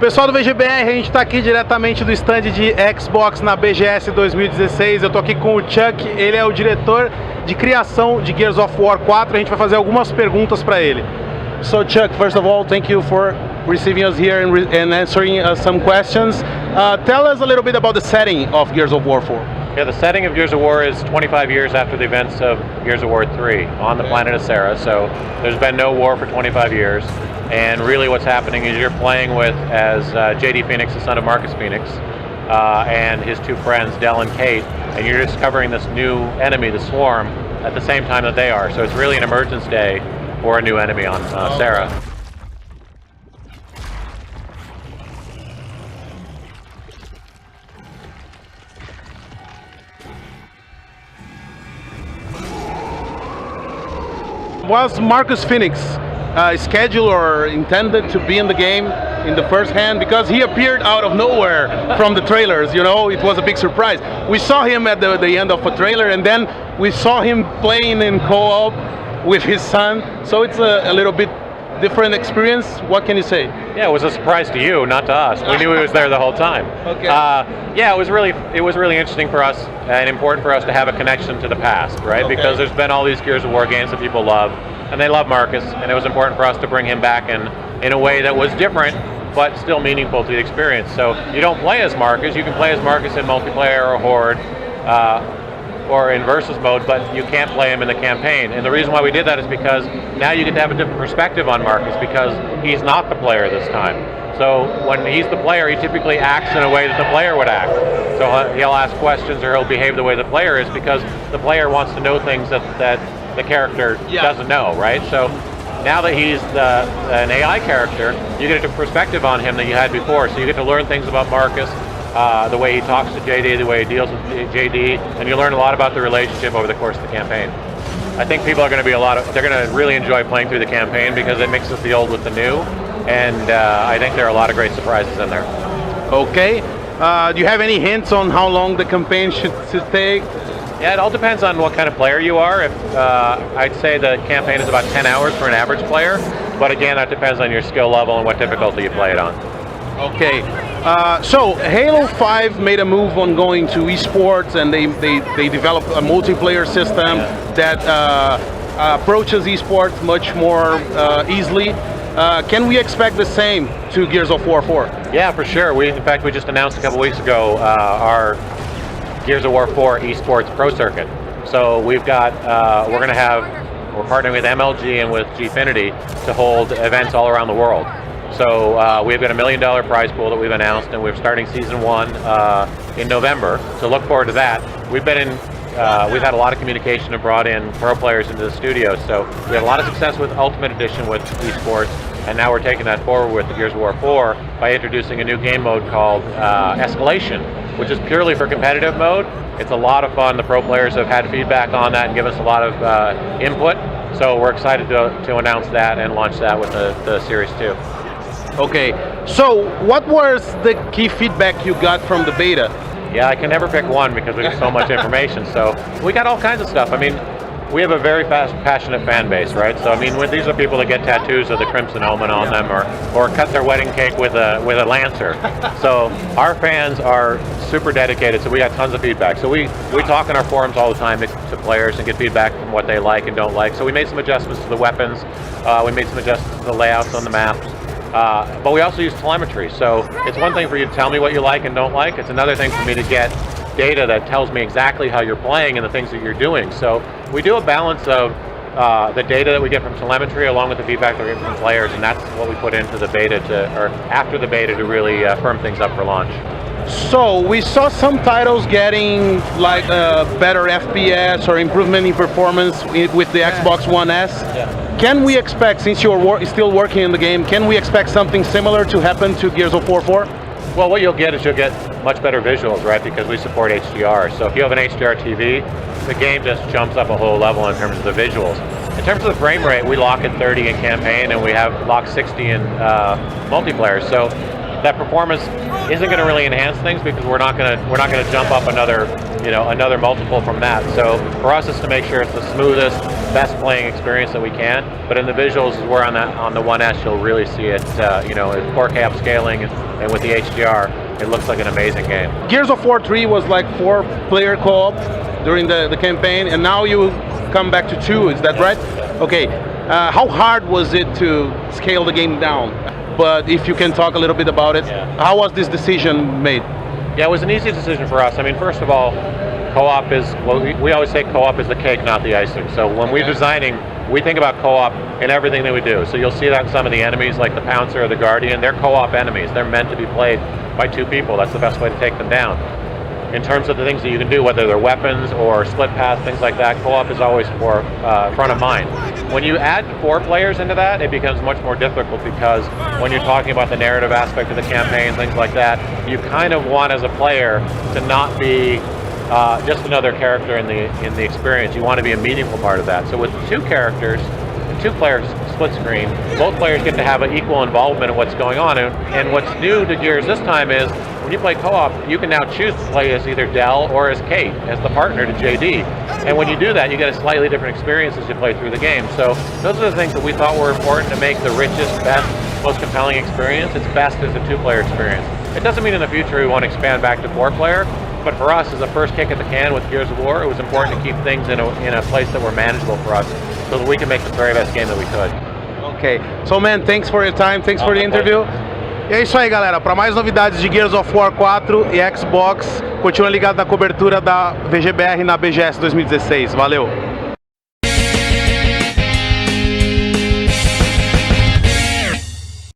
Pessoal do vgBR, a gente está aqui diretamente do stand de Xbox na BGS 2016. Eu tô aqui com o Chuck, ele é o diretor de criação de Gears of War 4. A gente vai fazer algumas perguntas para ele. So Chuck, first of all, thank you for receiving us here and answering some questions. Tell us a little bit about the setting of Gears of War 4. Yeah, the setting of Gears of War is 25 years after the events of Gears of War 3 on the planet of Sera. So there's been no war for 25 years. And really what's happening is you're playing with as JD Fenix, the son of Marcus Fenix, and his two friends, Del and Kate, and you're discovering this new enemy, the Swarm, at the same time that they are. So it's really an emergence day for a new enemy on Sera. Was Marcus Fenix scheduled or intended to be in the game in the first hand? Because he appeared out of nowhere from the trailers, you know, it was a big surprise. We saw him at the end of a trailer, and then we saw him playing in co-op with his son, so it's a little bit different experience. What can you say? Yeah, it was a surprise to you, not to us. We knew he was there the whole time. Okay. Yeah, it was really interesting for us and important for us to have a connection to the past, right? Okay. Because there's been all these Gears of War games that people love, and they love Marcus, and it was important for us to bring him back in a way that was different, but still meaningful to the experience. So you don't play as Marcus, you can play as Marcus in multiplayer or Horde, or in versus mode, but you can't play him in the campaign. And the reason why we did that is because now you get to have a different perspective on Marcus, because he's not the player this time. So when he's the player, he typically acts in a way that the player would act. So he'll ask questions or he'll behave the way the player is, because the player wants to know things that the character doesn't know, right? So now that he's an AI character, you get a perspective on him that you had before. So you get to learn things about Marcus, the way he talks to JD, the way he deals with JD, and you learn a lot about the relationship over the course of the campaign. I think people are going to be they're going to really enjoy playing through the campaign because it mixes the old with the new, and I think there are a lot of great surprises in there. Okay. Do you have any hints on how long the campaign should take? Yeah, it all depends on what kind of player you are. I'd say the campaign is about 10 hours for an average player, but again, that depends on your skill level and what difficulty you play it on. Okay, so Halo 5 made a move on going to esports, and they developed a multiplayer system that approaches esports much more easily. Can we expect the same to Gears of War 4? Yeah, for sure. In fact, we just announced a couple weeks ago our Gears of War 4 esports pro circuit. So we've got, we're partnering with MLG and with Gfinity to hold events all around the world. So we've got $1 million prize pool that we've announced, and we're starting season 1 in November. So look forward to that. We've had a lot of communication and brought in pro players into the studio. So we had a lot of success with Ultimate Edition with esports, and now we're taking that forward with the Gears of War 4 by introducing a new game mode called Escalation, which is purely for competitive mode. It's a lot of fun. The pro players have had feedback on that and give us a lot of input. So we're excited to announce that and launch that with the Series 2. Okay, so what was the key feedback you got from the beta? Yeah, I can never pick one because we have so much information. So we got all kinds of stuff. I mean, we have a very passionate fan base, right? So I mean, these are people that get tattoos of the Crimson Omen on them, or cut their wedding cake with a Lancer. So our fans are super dedicated. So we got tons of feedback. So we talk in our forums all the time to players and get feedback from what they like and don't like. So we made some adjustments to the weapons. We made some adjustments to the layouts on the maps. But we also use telemetry, so it's one thing for you to tell me what you like and don't like, it's another thing for me to get data that tells me exactly how you're playing and the things that you're doing. So we do a balance of the data that we get from telemetry along with the feedback that we get from players, and that's what we put into the beta or after the beta to really firm things up for launch. So we saw some titles getting like better FPS or improvement in performance with the Xbox One S. Yeah. Can we expect, since you're still working in the game, can we expect something similar to happen to Gears of War 4? Well, what you'll get is you'll get much better visuals, right? Because we support HDR. So if you have an HDR TV, the game just jumps up a whole level in terms of the visuals. In terms of the frame rate, we lock at 30 in campaign, and we have locked 60 in multiplayer. So that performance isn't going to really enhance things because we're not going to jump up another another multiple from that. So for us, it's to make sure it's the smoothest, best playing experience that we can. But in the visuals, we're on the 1S, you'll really see it. With 4K upscaling and with the HDR, it looks like an amazing game. Gears of War 3 was like 4-player co-op during the campaign, and now you come back to 2. Is that right? Okay. How hard was it to scale the game down? But if you can talk a little bit about it, how was this decision made? Yeah, it was an easy decision for us. I mean, first of all, co-op is, we always say co-op is the cake, not the icing. So when we're designing, we think about co-op in everything that we do. So you'll see that in some of the enemies, like the Pouncer or the Guardian, they're co-op enemies. They're meant to be played by 2 people. That's the best way to take them down. In terms of the things that you can do, whether they're weapons or split path, things like that, co-op is always for front of mind. When you add 4 players into that, it becomes much more difficult because when you're talking about the narrative aspect of the campaign, things like that, you kind of want as a player to not be just another character in the experience. You want to be a meaningful part of that. So with 2 characters, 2 players split screen, both players get to have an equal involvement in what's going on. And what's new to Gears this time is when you play co-op, you can now choose to play as either Del or as Kate, as the partner to JD. And when you do that, you get a slightly different experience as you play through the game. So those are the things that we thought were important to make the richest, best, most compelling experience. It's best as a 2-player experience. It doesn't mean in the future we want to expand back to 4-player, but for us, as a first kick at the can with Gears of War, it was important to keep things in a place that were manageable for us so that we can make the very best game that we could. Okay, so man, thanks for your time, thanks for the interview. E é isso aí, galera. Para mais novidades de Gears of War 4 e Xbox, continua ligado na cobertura da vgBR na BGS 2016. Valeu!